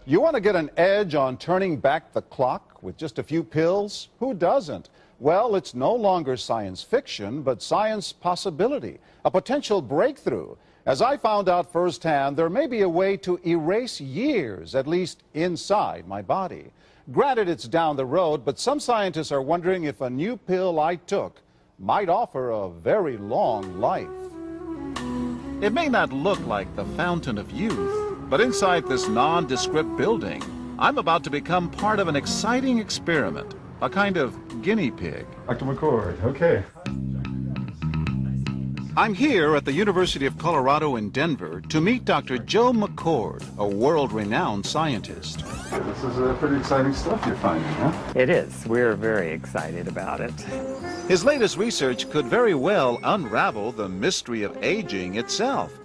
You want to get an edge on turning back the clock with just a few pills? Who doesn't? Well, it's no longer science fiction, but science possibility, a potential breakthrough. As I found out firsthand, there may be a way to erase years, at least inside my body. Granted, it's down the road, but some scientists are wondering if a new pill I took might offer a very long life. It may not look like the fountain of youth, but inside this nondescript building, I'm about to become part of an exciting experiment, a kind of guinea pig. Dr. McCord, okay. I'm here at the University of Colorado in Denver to meet Dr. Joe McCord, a world-renowned scientist. This is pretty exciting stuff you're finding, huh? It is. We're very excited about it. His latest research could very well unravel the mystery of aging itself.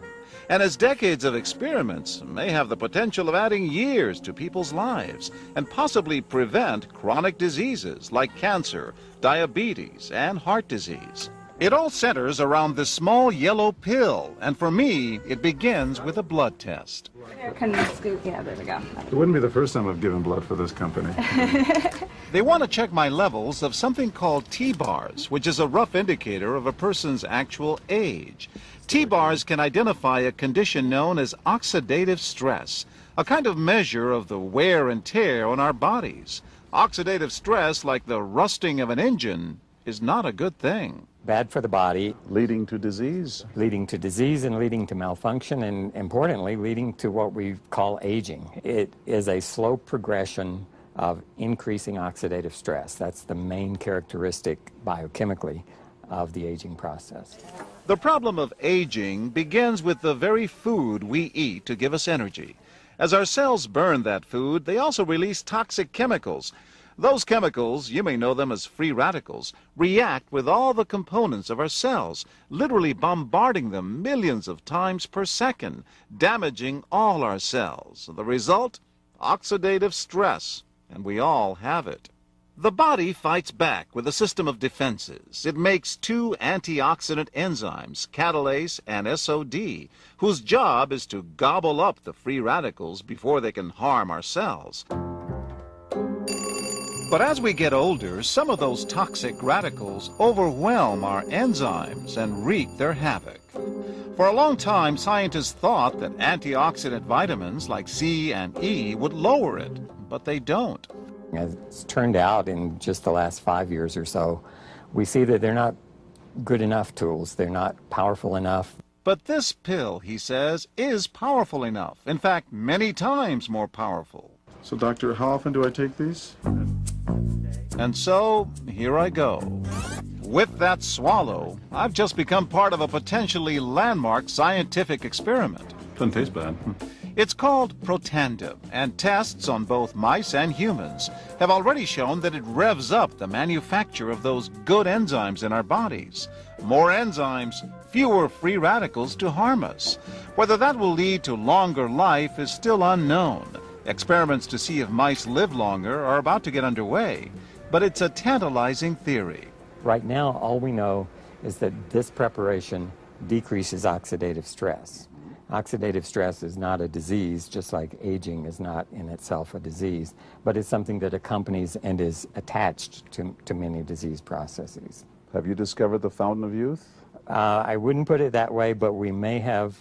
And his decades of experiments may have the potential of adding years to people's lives and possibly prevent chronic diseases like cancer, diabetes, and heart disease. It all centers around this small yellow pill, and for me, it begins with a blood test. Can you scoop? Yeah, there we go. It wouldn't be the first time I've given blood for this company. They want to check my levels of something called T-bars, which is a rough indicator of a person's actual age. T-bars can identify a condition known as oxidative stress, a kind of measure of the wear and tear on our bodies. Oxidative stress, like the rusting of an engine, is not a good thing. Bad for the body. Leading to disease. Leading to disease and leading to malfunction, and importantly, leading to what we call aging. It is a slow progression of increasing oxidative stress. That's the main characteristic biochemically of the aging process. The problem of aging begins with the very food we eat to give us energy. As our cells burn that food, they also release toxic chemicals. Those chemicals, you may know them as free radicals, react with all the components of our cells, literally bombarding them millions of times per second, damaging all our cells. The result? Oxidative stress, and we all have it. The body fights back with a system of defenses. It makes two antioxidant enzymes, catalase and SOD, whose job is to gobble up the free radicals before they can harm our cells. But as we get older, some of those toxic radicals overwhelm our enzymes and wreak their havoc. For a long time, scientists thought that antioxidant vitamins like C and E would lower it, but they don't. As it's turned out in just the last 5 years or so, we see that they're not good enough tools. They're not powerful enough. But this pill, he says, is powerful enough. In fact, many times more powerful. So, doctor, how often do I take these? And so, here I go. With that swallow, I've just become part of a potentially landmark scientific experiment. Doesn't taste bad. It's called Protandim, and tests on both mice and humans have already shown that it revs up the manufacture of those good enzymes in our bodies. More enzymes, fewer free radicals to harm us. Whether that will lead to longer life is still unknown. Experiments to see if mice live longer are about to get underway, but it's a tantalizing theory. Right now, all we know is that this preparation decreases oxidative stress. Oxidative stress is not a disease, just like aging is not in itself a disease, but it's something that accompanies and is attached to many disease processes. Have you discovered the fountain of youth? I wouldn't put it that way, but we may have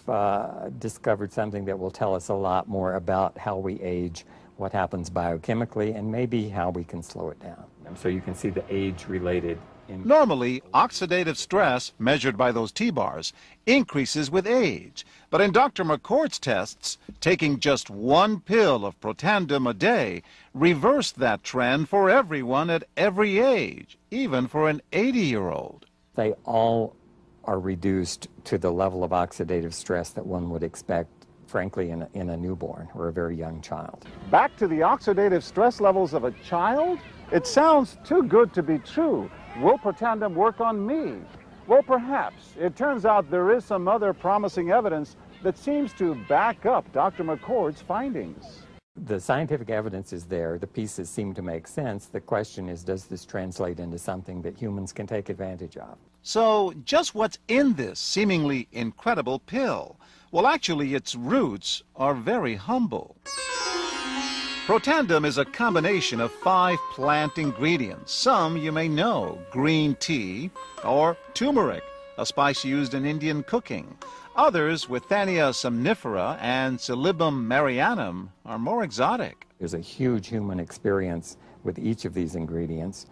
discovered something that will tell us a lot more about how we age, what happens biochemically, and maybe how we can slow it down. So you can see the age-related. Normally, oxidative stress, measured by those T-bars, increases with age. But in Dr. McCord's tests, taking just one pill of Protandim a day reversed that trend for everyone at every age, even for an 80-year-old. They all are reduced to the level of oxidative stress that one would expect, frankly, in a newborn or a very young child. Back to the oxidative stress levels of a child? It sounds too good to be true. Will Protandim work on me? Well, perhaps. It turns out there is some other promising evidence that seems to back up Dr. McCord's findings. The scientific evidence is there. The pieces seem to make sense. The question is, does this translate into something that humans can take advantage of? So, just what's in this seemingly incredible pill? Well, actually, its roots are very humble. Protandim is a combination of 5 plant ingredients. Some you may know: green tea or turmeric, a spice used in Indian cooking. Others, Withania somnifera and Silybum marianum, are more exotic. There's a huge human experience with each of these ingredients.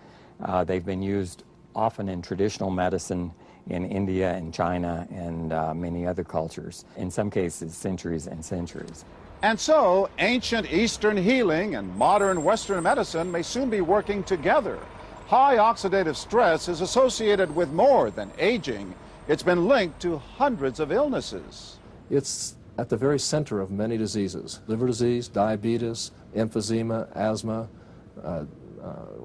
They've been used often in traditional medicine in India and China and many other cultures, in some cases centuries and centuries. And so, ancient Eastern healing and modern Western medicine may soon be working together. High oxidative stress is associated with more than aging. It's been linked to hundreds of illnesses. It's at the very center of many diseases: liver disease, diabetes, emphysema, asthma.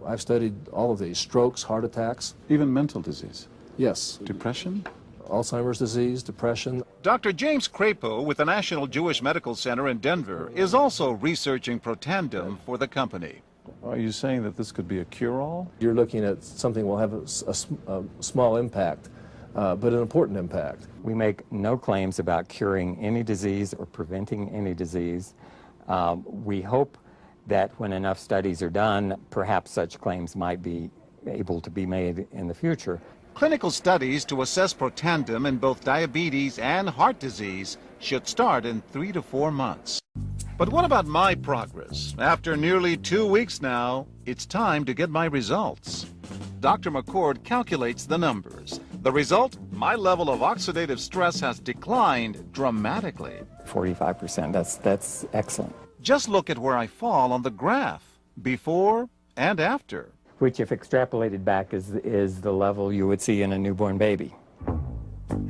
I've studied all of these: strokes, heart attacks. Even mental disease? Yes. Depression? Alzheimer's disease, depression. Dr. James Crapo with the National Jewish Medical Center in Denver is also researching Protandim for the company. Are you saying that this could be a cure-all? You're looking at something that will have a small impact, but an important impact. We make no claims about curing any disease or preventing any disease. We hope that when enough studies are done, perhaps such claims might be able to be made in the future. Clinical studies to assess Protandim in both diabetes and heart disease should start in 3 to 4 months. But what about my progress? After nearly 2 weeks now, it's time to get my results. Dr. McCord calculates the numbers. The result? My level of oxidative stress has declined dramatically. 45%, that's excellent. Just look at where I fall on the graph, before and after. Which, if extrapolated back, is the level you would see in a newborn baby.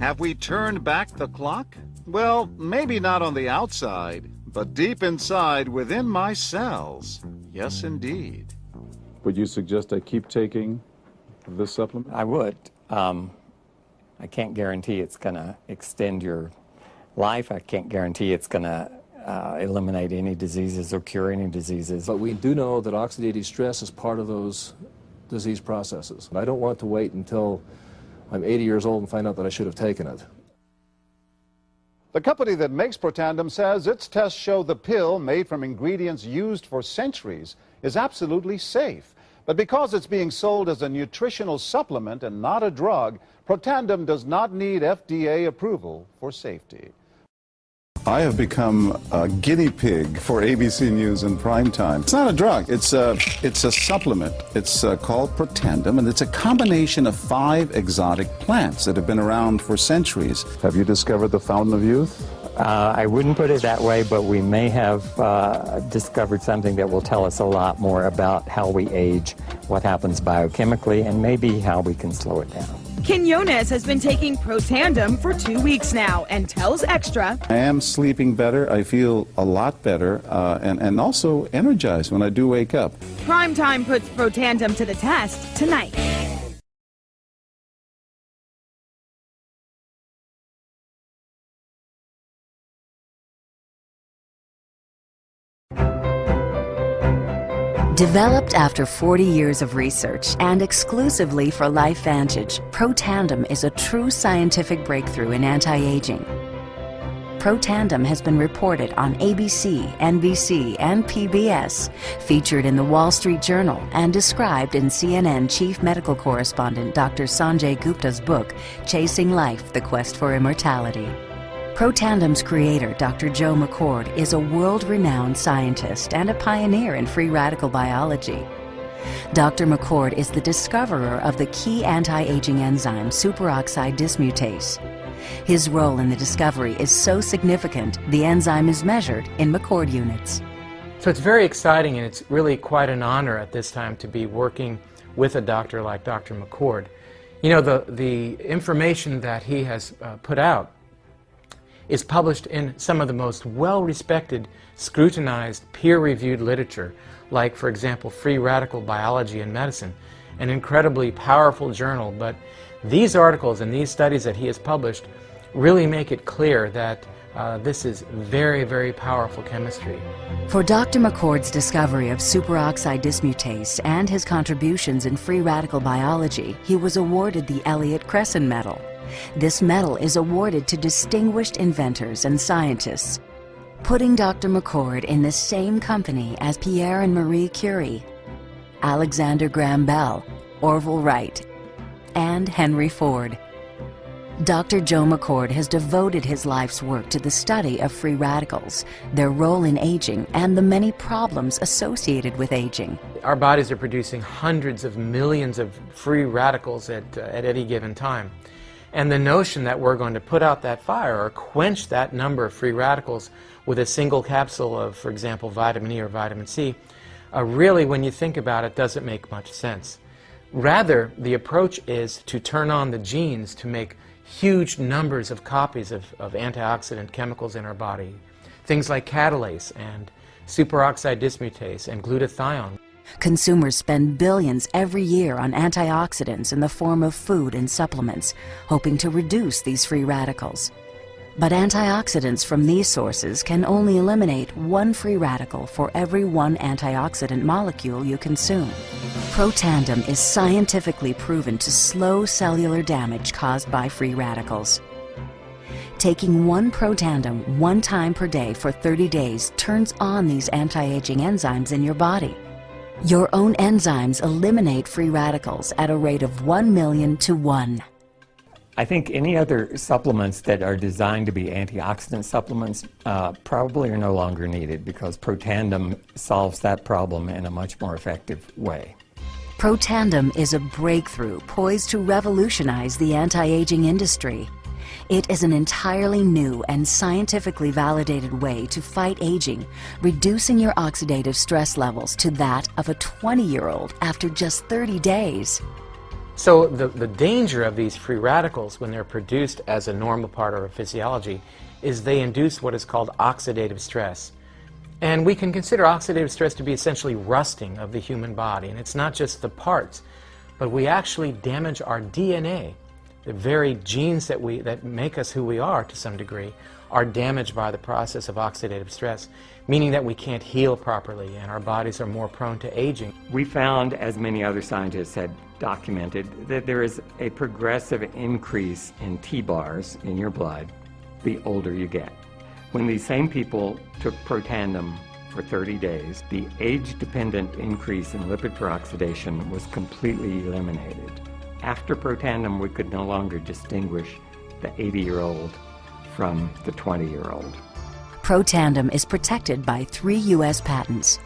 Have we turned back the clock? Well, maybe not on the outside, but deep inside within my cells. Yes, indeed. Would you suggest I keep taking this supplement? I would. I can't guarantee it's going to extend your life. I can't guarantee it's going to eliminate any diseases or cure any diseases. But we do know that oxidative stress is part of those disease processes. I don't want to wait until I'm 80 years old and find out that I should have taken it. The company that makes Protandim says its tests show the pill, made from ingredients used for centuries, is absolutely safe. But because it's being sold as a nutritional supplement and not a drug, Protandim does not need FDA approval for safety. I have become a guinea pig for ABC News and Primetime. It's not a drug. It's a supplement. It's called Protandim, and it's a combination of 5 exotic plants that have been around for centuries. Have you discovered the fountain of youth? I wouldn't put it that way, but we may have discovered something that will tell us a lot more about how we age, what happens biochemically, and maybe how we can slow it down. Quinones has been taking Protandim for 2 weeks now and tells Extra, I am sleeping better. I feel a lot better and also energized when I do wake up. Primetime puts Protandim to the test tonight. Developed after 40 years of research and exclusively for Lifevantage, Protandim is a true scientific breakthrough in anti-aging. Protandim has been reported on ABC, NBC, and PBS, featured in the Wall Street Journal, and described in CNN Chief Medical Correspondent Dr. Sanjay Gupta's book, Chasing Life, The Quest for Immortality. Protandim's creator, Dr. Joe McCord, is a world-renowned scientist and a pioneer in free radical biology. Dr. McCord is the discoverer of the key anti-aging enzyme superoxide dismutase. His role in the discovery is so significant, the enzyme is measured in McCord units. So it's very exciting, and it's really quite an honor at this time to be working with a doctor like Dr. McCord. You know, the information that he has put out is published in some of the most well-respected, scrutinized, peer-reviewed literature, like, for example, Free Radical Biology and Medicine, an incredibly powerful journal. But these articles and these studies that he has published really make it clear that this is very, very powerful chemistry. For Dr. McCord's discovery of superoxide dismutase and his contributions in free radical biology, he was awarded the Elliott Cresson Medal. This medal is awarded to distinguished inventors and scientists. putting Dr. McCord in the same company as Pierre and Marie Curie, Alexander Graham Bell, Orville Wright, and Henry Ford. Dr. Joe McCord has devoted his life's work to the study of free radicals, their role in aging, and the many problems associated with aging. Our bodies are producing hundreds of millions of free radicals at any given time. And the notion that we're going to put out that fire or quench that number of free radicals with a single capsule of, for example, vitamin E or vitamin C, really, when you think about it, doesn't make much sense. Rather, the approach is to turn on the genes to make huge numbers of copies of antioxidant chemicals in our body. Things like catalase and superoxide dismutase and glutathione. Consumers spend billions every year on antioxidants in the form of food and supplements, hoping to reduce these free radicals. But antioxidants from these sources can only eliminate one free radical for every one antioxidant molecule you consume. Protandim is scientifically proven to slow cellular damage caused by free radicals. Taking one Protandim 1 time per day for 30 days turns on these anti-aging enzymes in your body. Your own enzymes eliminate free radicals at a rate of 1 million to 1. I think any other supplements that are designed to be antioxidant supplements probably are no longer needed because Protandim solves that problem in a much more effective way. Protandim is a breakthrough poised to revolutionize the anti-aging industry. It is an entirely new and scientifically validated way to fight aging, reducing your oxidative stress levels to that of a 20-year-old after just 30 days. So the danger of these free radicals when they're produced as a normal part of our physiology is they induce what is called oxidative stress. And we can consider oxidative stress to be essentially rusting of the human body. And it's not just the parts, but we actually damage our DNA. The very genes that make us who we are to some degree are damaged by the process of oxidative stress, meaning that we can't heal properly and our bodies are more prone to aging. We found, as many other scientists had documented, that there is a progressive increase in T-bars in your blood the older you get. When these same people took Protandim for 30 days, the age-dependent increase in lipid peroxidation was completely eliminated. After Protandim, we could no longer distinguish the 80-year-old from the 20-year-old. Protandim is protected by 3 U.S. patents.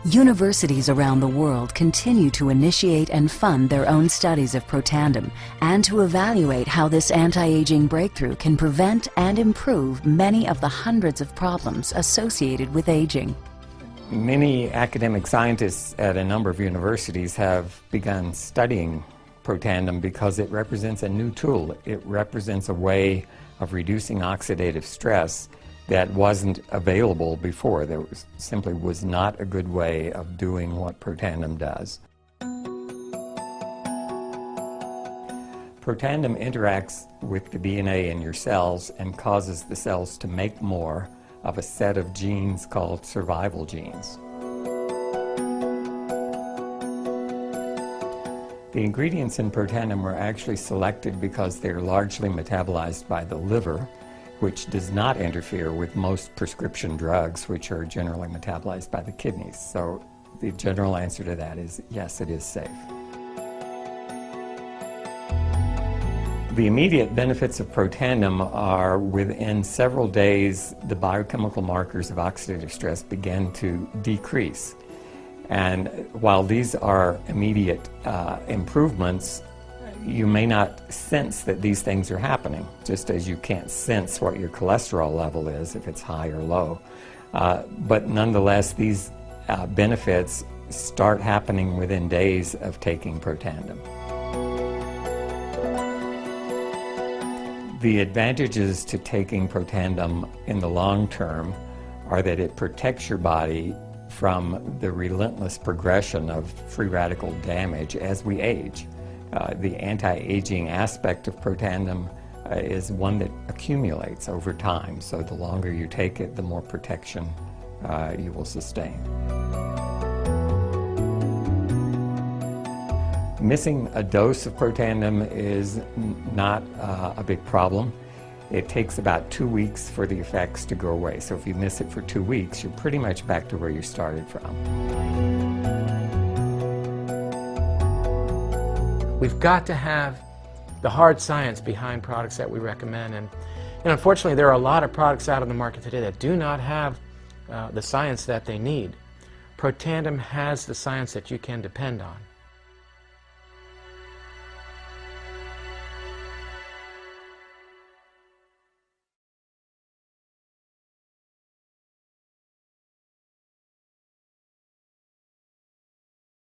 Universities around the world continue to initiate and fund their own studies of Protandim and to evaluate how this anti-aging breakthrough can prevent and improve many of the hundreds of problems associated with aging. Many academic scientists at a number of universities have begun studying Protandim because it represents a new tool. It represents a way of reducing oxidative stress that wasn't available before. There simply was not a good way of doing what Protandim does. Protandim interacts with the DNA in your cells and causes the cells to make more of a set of genes called survival genes. The ingredients in Protandim were actually selected because they're largely metabolized by the liver, which does not interfere with most prescription drugs, which are generally metabolized by the kidneys. So the general answer to that is yes, it is safe. The immediate benefits of Protandim are within several days, the biochemical markers of oxidative stress begin to decrease. And while these are immediate improvements, you may not sense that these things are happening, just as you can't sense what your cholesterol level is if it's high or low. But nonetheless, these benefits start happening within days of taking Protandim. The advantages to taking Protandim in the long term are that it protects your body from the relentless progression of free radical damage as we age. The anti-aging aspect of Protandim is one that accumulates over time, so the longer you take it, the more protection you will sustain. Missing a dose of Protandim is not a big problem. it takes about 2 weeks for the effects to go away. So if you miss it for 2 weeks, you're pretty much back to where you started from. We've got to have the hard science behind products that we recommend. And unfortunately, there are a lot of products out on the market today that do not have the science that they need. Protandim has the science that you can depend on.